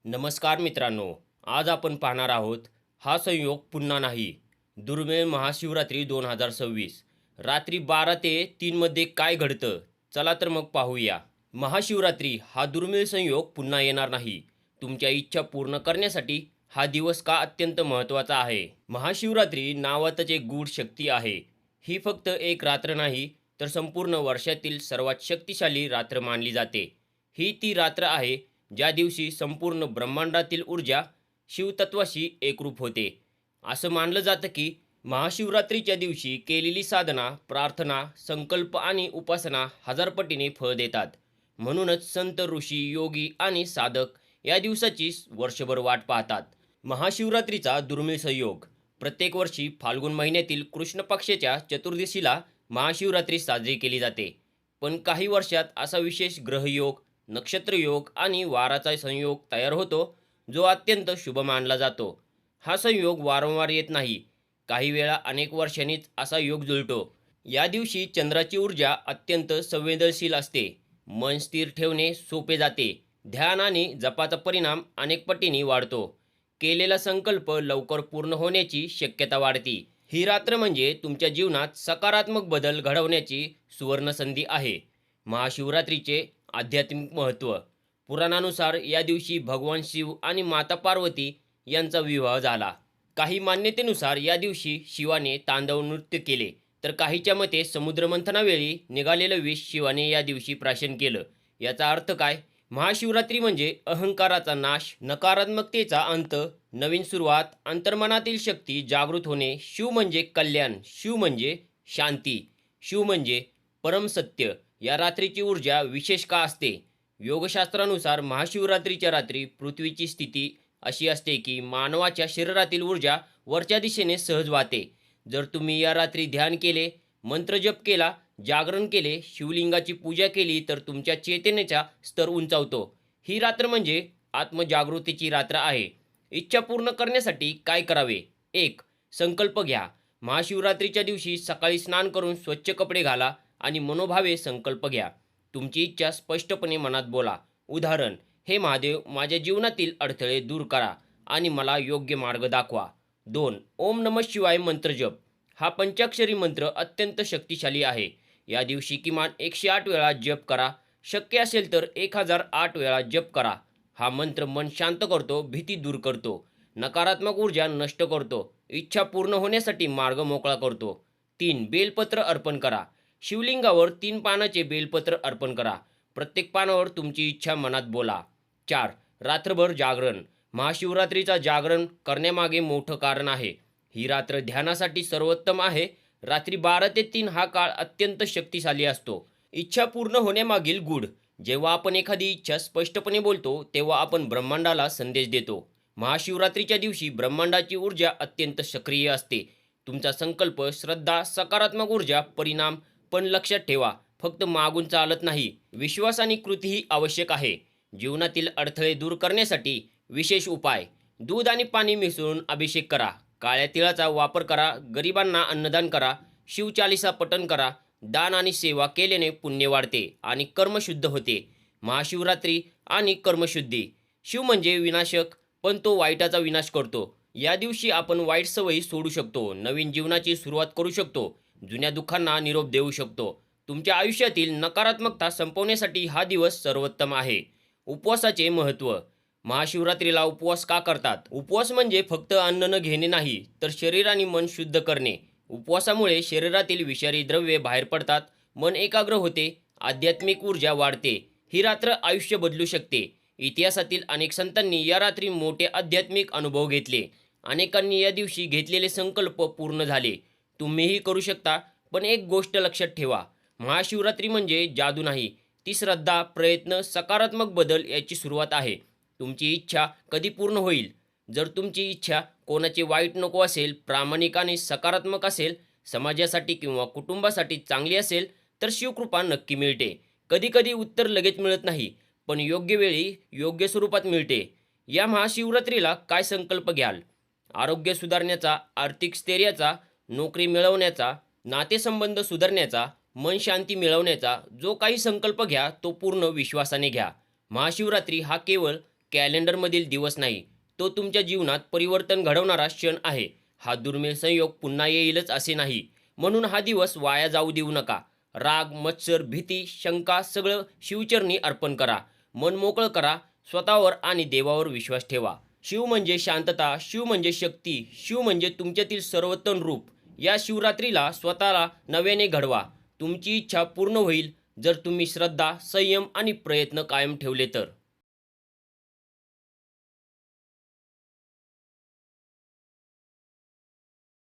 नमस्कार मित्रांनो, आज आपण पाहणार आहोत हा संयोग पुन्हा नाही. दुर्मिळ महाशिवरात्री 2026 रात्री 12 ते 3 मध्ये काय घडतं? चला तर मग पाहूया. महाशिवरात्री हा दुर्मिळ संयोग पुन्हा येणार नाही. तुमच्या इच्छा पूर्ण करण्यासाठी हा दिवस का अत्यंत महत्त्वाचा आहे? महाशिवरात्री नावातच एक गूढ शक्ती आहे. ही फक्त एक रात्र नाही, तर संपूर्ण वर्षातील सर्वात शक्तिशाली रात्र मानली जाते. ही ती रात्र आहे ज्या दिवशी संपूर्ण ब्रह्मांडातील ऊर्जा शिवतत्वाशी एकरूप होते. असं मानलं जातं की महाशिवरात्रीच्या दिवशी केलेली साधना, प्रार्थना, संकल्प आणि उपासना हजार पटीने फळ देतात. म्हणूनच संत, ऋषी, योगी आणि साधक या दिवसाची वर्षभर वाट पाहतात. महाशिवरात्रीचा दुर्मिळ संयोग. प्रत्येक वर्षी फाल्गुन महिन्यातील कृष्ण पक्षाच्या चतुर्दशीला महाशिवरात्री साजरी केली जाते. पण काही वर्षात असा विशेष ग्रहयोग, नक्षत्रयोग आणि वाराचा संयोग तयार होतो, जो अत्यंत शुभ मानला जातो. हा संयोग वारंवार येत नाही. काही वेळा अनेक वर्षांनीच असा योग जुळतो. या दिवशी चंद्राची ऊर्जा अत्यंत संवेदनशील असते. मन स्थिर ठेवणे सोपे जाते. ध्यान आणि जपाचा परिणाम अनेक पटीने वाढतो. केलेला संकल्प लवकर पूर्ण होण्याची शक्यता वाढते. ही रात्र म्हणजे तुमच्या जीवनात सकारात्मक बदल घडवण्याची सुवर्णसंधी आहे. महाशिवरात्रीचे आध्यात्मिक महत्त्व. पुराणानुसार या दिवशी भगवान शिव आणि माता पार्वती यांचा विवाह झाला. काही मान्यतेनुसार या दिवशी शिवाने तांडव नृत्य केले, तर काहीच्या मते समुद्रमंथनावेळी निघालेलं विष शिवाने या दिवशी प्राशन केलं. याचा अर्थ काय? महाशिवरात्री म्हणजे अहंकाराचा नाश, नकारात्मकतेचा अंत, नवीन सुरुवात, अंतर्मनातील शक्ती जागृत होणे. शिव म्हणजे कल्याण, शिव म्हणजे शांती, शिव म्हणजे परमसत्य. या रात्रीची ऊर्जा विशेष का असते? योगशास्त्रानुसार महाशिवरात्रीच्या रात्री पृथ्वीची स्थिती अशी असते की मानवाच्या शरीरातील ऊर्जा वरच्या दिशेने सहज वाहते. जर तुम्ही या रात्री ध्यान केले, मंत्रजप केला, जागरण केले, शिवलिंगाची पूजा केली, तर तुमच्या चेतनेचा स्तर उंचावतो. ही रात्र म्हणजे आत्मजागृतीची रात्र आहे. इच्छा पूर्ण करण्यासाठी काय करावे? 1. संकल्प घ्या. महाशिवरात्रीच्या दिवशी सकाळी स्नान करून स्वच्छ कपडे घाला आणि मनोभावे संकल्प घ्या. तुमची इच्छा स्पष्टपणे मनात बोला. उदाहरण: हे महादेव, माझ्या जीवनातील अडथळे दूर करा आणि मला योग्य मार्ग दाखवा. 2. ओम नमः शिवाय मंत्र जप. हा पंचाक्षरी मंत्र अत्यंत शक्तिशाली आहे. या दिवशी किमान 108 वेळा जप करा. शक्य असेल तर 1008 वेळा जप करा. हा मंत्र मन शांत करतो, भीती दूर करतो, नकारात्मक ऊर्जा नष्ट करतो, इच्छा पूर्ण होण्यासाठी मार्ग मोकळा करतो. 3. बेलपत्र अर्पण करा. शिवलिंगावर 3 पानाचे बेलपत्र अर्पण करा. प्रत्येक पानावर तुमची इच्छा मनात बोला. 4. रात्रभर जागरण. महाशिवरात्रीचा जागरण करण्यामागे मोठं कारण आहे. ही रात्र ध्यानासाठी सर्वोत्तम आहे. रात्री 12 ते 3 हा काळ अत्यंत शक्तिशाली असतो. इच्छा पूर्ण होण्यामागील गूढ. जेव्हा आपण एखादी इच्छा स्पष्टपणे बोलतो, तेव्हा आपण ब्रह्मांडाला संदेश देतो. महाशिवरात्रीच्या दिवशी ब्रह्मांडाची ऊर्जा अत्यंत सक्रिय असते. तुमचा संकल्प, श्रद्धा, सकारात्मक ऊर्जा, परिणाम. पण लक्षात ठेवा, फक्त मागून चालत नाही, विश्वास आणि कृतीही आवश्यक आहे. जीवनातील अडथळे दूर करण्यासाठी विशेष उपाय: दूध आणि पाणी मिसळून अभिषेक करा. काळ्या तिळाचा वापर करा. गरिबांना अन्नदान करा. शिवचालिसा पठण करा. दान आणि सेवा केल्याने पुण्य वाढते आणि कर्म शुद्ध होते. महाशिवरात्री आणि कर्मशुद्धी. शिव म्हणजे विनाशक, पण तो वाईटाचा विनाश करतो. या दिवशी आपण वाईट सवयी सोडू शकतो, नवीन जीवनाची सुरुवात करू शकतो, जुन्या दुःखांना निरोप देऊ शकतो. तुमच्या आयुष्यातील नकारात्मकता संपवण्यासाठी हा दिवस सर्वोत्तम आहे. उपवासाचे महत्त्व. महाशिवरात्रीला उपवास का करतात? उपवास म्हणजे फक्त अन्न न घेणे नाही, तर शरीर आणि मन शुद्ध करणे. उपवासामुळे शरीरातील विषारी द्रव्ये बाहेर पडतात, मन एकाग्र होते, आध्यात्मिक ऊर्जा वाढते. ही रात्र आयुष्य बदलू शकते. इतिहासातील अनेक संतांनी या रात्री मोठे आध्यात्मिक अनुभव घेतले. अनेकांनी या दिवशी घेतलेले संकल्प पूर्ण झाले. तुम्हीही करू शकता. पण एक गोष्ट लक्षात ठेवा: महाशिवरात्री म्हणजे जादू नाही, ती श्रद्धा, प्रयत्न, सकारात्मक बदल याची सुरुवात आहे. तुमची इच्छा कधी पूर्ण होईल? जर तुमची इच्छा कोणाचे वाईट नको असेल, प्रामाणिक आणि सकारात्मक असेल, समाजासाठी किंवा कुटुंबासाठी चांगली असेल, तर शिवकृपा नक्की मिळते. कधीकधी उत्तर लगेच मिळत नाही, पण योग्य वेळी योग्य स्वरूपात मिळते. या महाशिवरात्रीला काय संकल्प घ्याल? आरोग्य सुधारण्याचा, आर्थिक स्थैर्याचा, नोकरी मिळवण्याचा, नातेसंबंध सुधारण्याचा, मन शांती मिळवण्याचा. जो काही संकल्प घ्या तो पूर्ण विश्वासाने घ्या. महाशिवरात्री हा केवळ कॅलेंडरमधील दिवस नाही, तो तुमच्या जीवनात परिवर्तन घडवणारा क्षण आहे. हा दुर्मिळ संयोग पुन्हा येईलच असे नाही, म्हणून हा दिवस वाया जाऊ देऊ नका. राग, मत्सर, भीती, शंका सगळं शिवचरणी अर्पण करा. मन मोकळं करा, स्वतःवर आणि देवावर विश्वास ठेवा. शिव म्हणजे शांतता, शिव म्हणजे शक्ती, शिव म्हणजे तुमच्यातील सर्वोत्तम रूप. या शिवरात्रीला स्वतःला नव्याने घडवा. तुमची इच्छा पूर्ण होईल जर तुम्ही श्रद्धा, संयम आणि प्रयत्न कायम ठेवले तर.